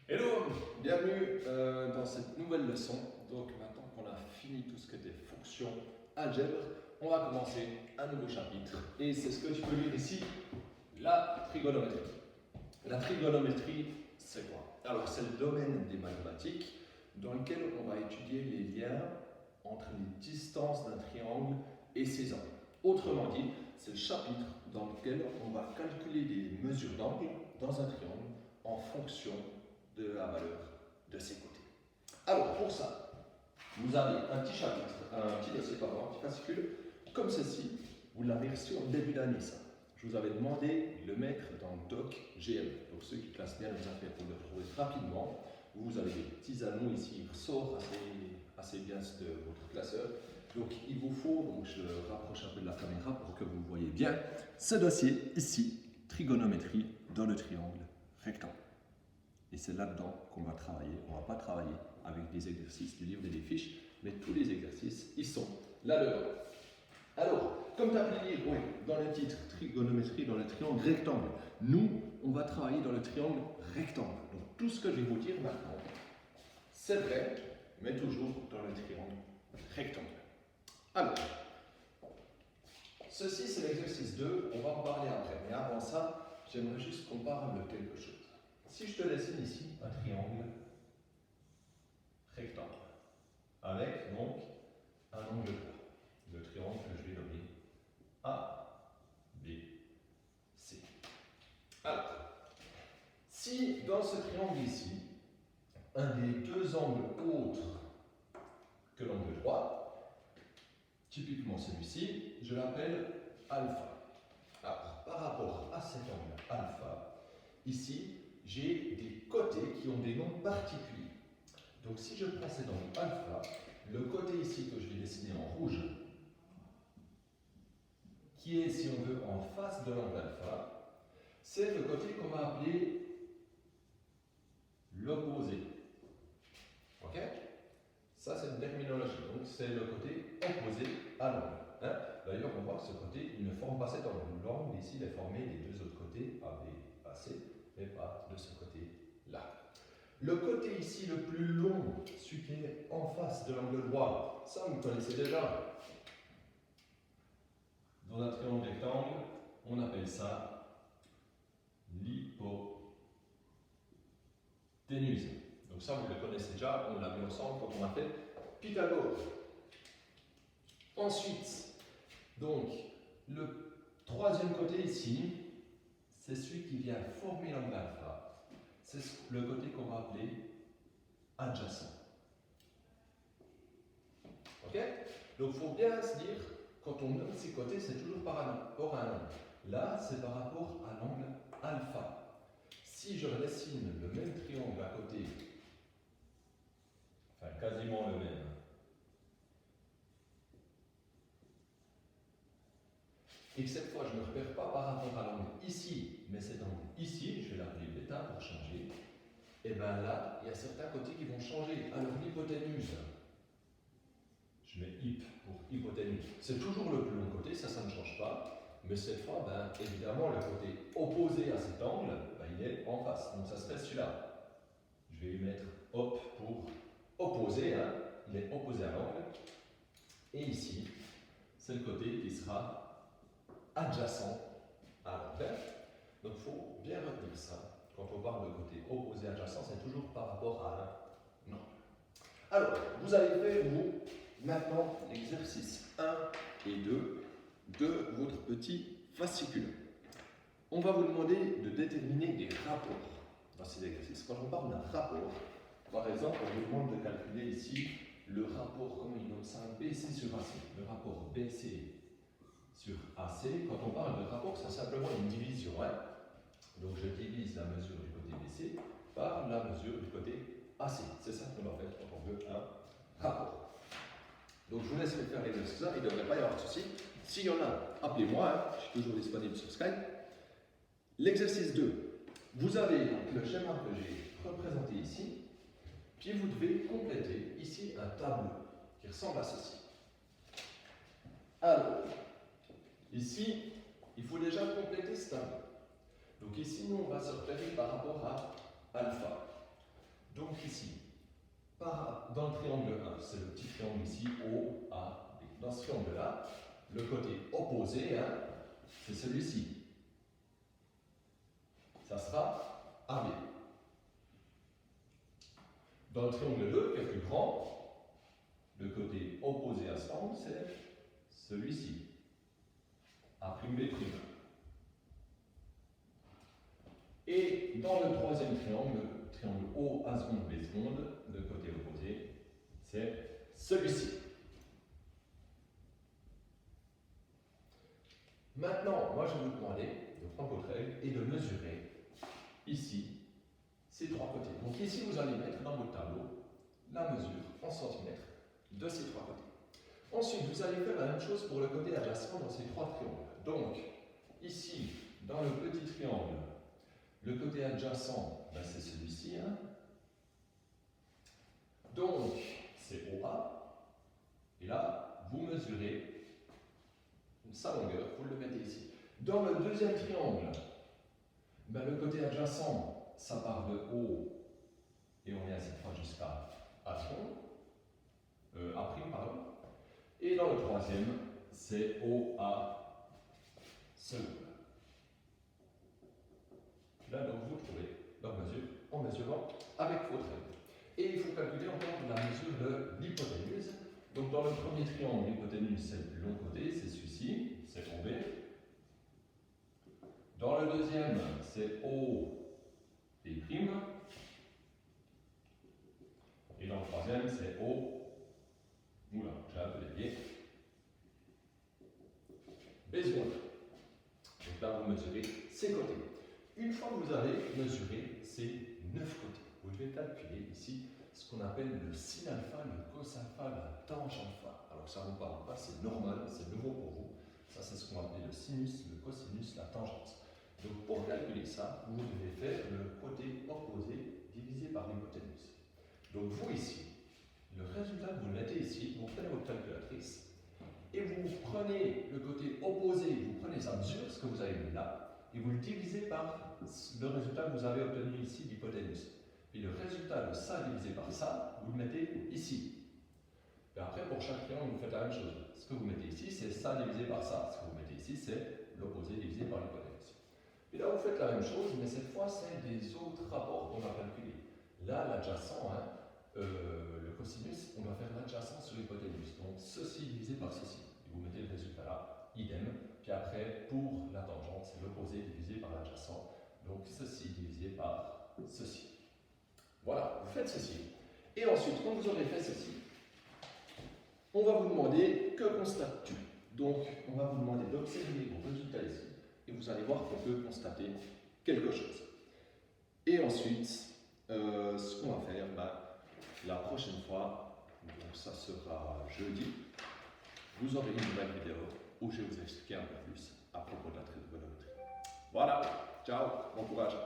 Hello, bienvenue dans cette nouvelle leçon. Donc maintenant qu'on a fini tout ce qui était fonction algèbre, on va commencer un nouveau chapitre. Et c'est ce que tu peux lire ici, la trigonométrie. La trigonométrie, c'est quoi? Alors c'est le domaine des mathématiques dans lequel on va étudier les liens entre les distances d'un triangle et ses angles. Autrement dit, c'est le chapitre dans lequel on va calculer les mesures d'angle dans un triangle en fonction de la valeur de ses côtés. Alors pour ça, vous avez un petit chapitre, un petit dossier, pardon, un petit fascicule, comme ceci. Vous l'avez reçu en début d'année, ça. Je vous avais demandé de le mettre dans le doc GM. Donc ceux qui classent bien les affaires pour le retrouver rapidement. Vous avez des petits anneaux ici, il ressort assez bien de votre classeur. Donc il vous faut, donc je le rapproche un peu de la caméra pour que vous voyez bien, ce dossier ici, trigonométrie dans le triangle rectangle. Et c'est là-dedans qu'on va travailler. On ne va pas travailler avec des exercices du livre et des fiches, mais tous les exercices, ils sont là-dedans. Alors, comme tu as pu lire dans le titre, trigonométrie dans le triangle rectangle, nous, on va travailler dans le triangle rectangle. Donc tout ce que je vais vous dire maintenant, c'est vrai, mais toujours dans le triangle rectangle. Alors, ceci c'est l'exercice 2, on va en parler après. Mais avant ça, j'aimerais juste qu'on parle de quelque chose. Si je te dessine ici un triangle rectangle, avec donc un angle droit, le triangle que je vais nommer A, B, C. Alors, si dans ce triangle ici, un des deux angles autres que l'angle droit, typiquement celui-ci, je l'appelle alpha. Alors, par rapport à cet angle alpha, ici, j'ai des côtés qui ont des noms particuliers. Donc si je prends cet angle alpha, le côté ici que je vais dessiner en rouge, qui est, si on veut, en face de l'angle alpha, c'est le côté qu'on va appeler l'opposé. Ok? Ça, c'est une terminologie. Donc c'est le côté opposé à l'angle. Hein? D'ailleurs, on voit que ce côté, il ne forme pas cet angle. L'angle ici, il est formé des deux autres côtés, AB, AC, mais pas de ce côté-là. Le côté ici le plus long, celui qui est en face de l'angle droit, ça vous connaissez déjà. Dans un triangle rectangle, on appelle ça l'hypoténuse. Donc ça, vous le connaissez déjà, on l'a vu ensemble quand on a fait Pythagore. Ensuite, donc, le troisième côté ici, c'est celui qui vient former l'angle alpha. C'est le côté qu'on va appeler adjacent. Ok? Donc il faut bien se dire, quand on nomme ces côtés, c'est toujours par rapport à un angle. Là, c'est par rapport à l'angle alpha. Si je dessine le même triangle à côté, enfin quasiment le même, et que cette fois je ne me repère pas par rapport à l'angle ici, mais cet angle ici, je vais l'appeler bêta pour changer, et bien là, il y a certains côtés qui vont changer. Alors l'hypoténuse, je mets hyp pour hypoténuse, c'est toujours le plus long côté, ça ne change pas, mais cette fois, ben, évidemment, le côté opposé à cet angle, ben, il est en face, donc ça serait celui-là. Je vais lui mettre hop pour opposé, hein, il est opposé à l'angle, et ici, c'est le côté qui sera adjacent à l'angle. Donc il faut bien retenir ça. Quand on parle de côté opposé adjacent, c'est toujours par rapport à un angle. Alors, vous avez fait, vous, maintenant, l'exercice 1 et 2 de votre petit fascicule. On va vous demander de déterminer des rapports dans ces exercices. Quand on parle d'un rapport, par exemple, on vous demande de calculer ici le rapport, comment il nomme ça, BC sur AC. Le rapport BC sur AC, quand on parle de rapport, c'est simplement une division. Hein? Donc je divise la mesure du côté BC par la mesure du côté AC. C'est ça qu'on en fait quand on veut un rapport. Donc je vous laisse faire l'exercice là, il ne devrait pas y avoir de souci. S'il y en a, appelez-moi, hein, je suis toujours disponible sur Skype. L'exercice 2, vous avez donc le schéma que j'ai représenté ici, puis vous devez compléter ici un tableau qui ressemble à ceci. Alors, ici, il faut déjà compléter ce tableau. Donc ici, nous, on va se repérer par rapport à alpha. le triangle 1, c'est le petit triangle ici, OAB. Dans ce triangle-là, le côté opposé, hein, c'est celui-ci. Ça sera AB. Dans le triangle 2, qui est plus grand, le côté opposé à cet angle, c'est celui-ci. A'B'. Et dans le troisième triangle, le triangle OA seconde, B seconde, le côté opposé, c'est celui-ci. Maintenant, moi je vais vous demander de prendre votre règle et de mesurer ici ces trois côtés. Donc ici, vous allez mettre dans votre tableau la mesure en centimètres de ces trois côtés. Ensuite, vous allez faire la même chose pour le côté adjacent dans ces trois triangles. Donc, ici, dans le petit triangle, le côté adjacent, ben c'est celui-ci. Hein. Donc, c'est OA. Et là, vous mesurez sa longueur, vous le mettez ici. Dans le deuxième triangle, ben le côté adjacent, ça part de haut et on vient cette fois jusqu'à A', pardon. Et dans le troisième, c'est OA seconde. Là, donc, vous trouvez leur mesure en mesurant avec votre règle. Et il faut calculer encore la mesure de l'hypoténuse. Donc, dans le premier triangle, l'hypoténuse, c'est le plus long côté, c'est celui-ci, c'est OB. Dans le deuxième, c'est OB'. Et dans le troisième, c'est O. Oula, j'ai un peu dévié. B seconde. Donc là, vous mesurez ces côtés. Une fois que vous avez mesuré ces 9 côtés, vous devez calculer ici ce qu'on appelle le sin alpha, le cos alpha, la tangente alpha. Alors ça ne vous parle pas, c'est normal, c'est nouveau pour vous. Ça, c'est ce qu'on appelle le sinus, le cosinus, la tangente. Donc pour calculer ça, vous devez faire le côté opposé divisé par l'hypoténuse. Donc vous ici, le résultat que vous mettez ici, vous prenez votre calculatrice et vous prenez le côté opposé, vous prenez sa mesure, ce que vous avez mis là, et vous le divisez par le résultat que vous avez obtenu ici d'hypoténuse. Et le résultat de ça divisé par ça, vous le mettez ici. Et après, pour chaque triangle, vous faites la même chose. Ce que vous mettez ici, c'est ça divisé par ça. Ce que vous mettez ici, c'est l'opposé divisé par l'hypoténuse. Et là, vous faites la même chose, mais cette fois, c'est des autres rapports qu'on va calculer. Là, l'adjacent, hein, le cosinus, on va faire l'adjacent sur l'hypoténuse. Donc, ceci divisé par ceci. Et vous mettez le résultat là, idem. Puis après, pour la tangente, c'est l'opposé divisé par l'adjacent. Donc, ceci divisé par ceci. Voilà, vous faites ceci. Et ensuite, quand vous aurez fait ceci, on va vous demander que constates-tu. Donc, on va vous demander d'observer vos résultats ici. Et vous allez voir qu'on peut constater quelque chose. Et ensuite, ce qu'on va faire, la prochaine fois, donc ça sera jeudi, vous aurez une nouvelle vidéo où je vais vous expliquer un peu plus à propos de la trigonométrie. Voilà, ciao, bon courage.